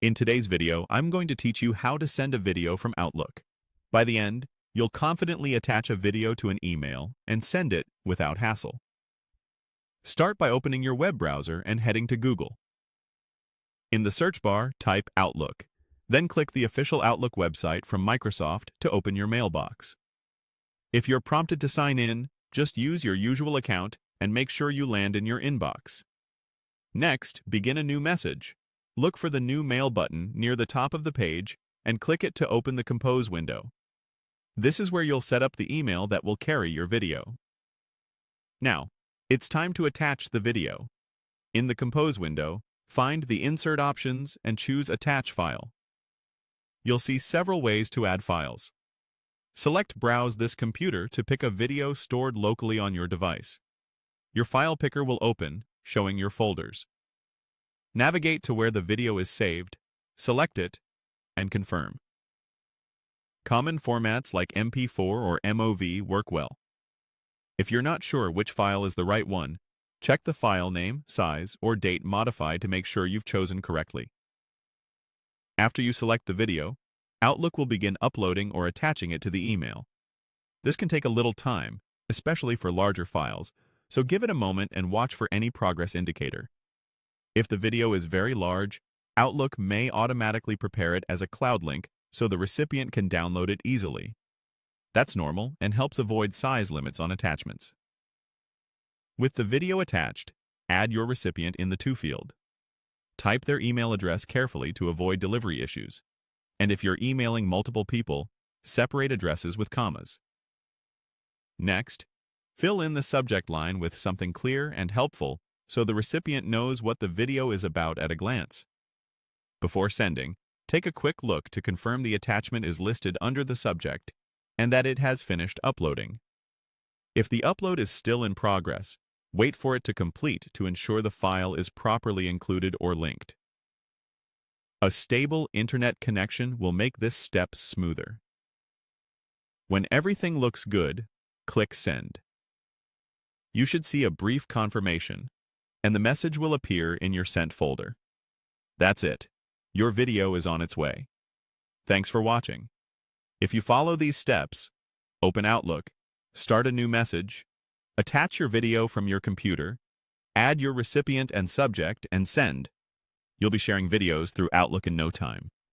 In today's video, I'm going to teach you how to send a video from Outlook. By the end, you'll confidently attach a video to an email and send it without hassle. Start by opening your web browser and heading to Google. In the search bar, type Outlook. Then click the official Outlook website from Microsoft to open your mailbox. If you're prompted to sign in, just use your usual account and make sure you land in your inbox. Next, begin a new message. Look for the New Mail button near the top of the page and click it to open the Compose window. This is where you'll set up the email that will carry your video. Now, it's time to attach the video. In the Compose window, find the Insert options and choose Attach File. You'll see several ways to add files. Select Browse this computer to pick a video stored locally on your device. Your file picker will open, showing your folders. Navigate to where the video is saved, select it, and confirm. Common formats like MP4 or MOV work well. If you're not sure which file is the right one, check the file name, size, or date modified to make sure you've chosen correctly. After you select the video, Outlook will begin uploading or attaching it to the email. This can take a little time, especially for larger files, so give it a moment and watch for any progress indicator. If the video is very large, Outlook may automatically prepare it as a cloud link so the recipient can download it easily. That's normal and helps avoid size limits on attachments. With the video attached, add your recipient in the To field. Type their email address carefully to avoid delivery issues. And if you're emailing multiple people, separate addresses with commas. Next, fill in the subject line with something clear and helpful so the recipient knows what the video is about at a glance. Before sending, take a quick look to confirm the attachment is listed under the subject and that it has finished uploading. If the upload is still in progress, wait for it to complete to ensure the file is properly included or linked. A stable internet connection will make this step smoother. When everything looks good, click Send. You should see a brief confirmation, and the message will appear in your Sent folder. That's it. Your video is on its way. Thanks for watching. If you follow these steps, open Outlook, start a new message, attach your video from your computer, add your recipient and subject, and send. You'll be sharing videos through Outlook in no time.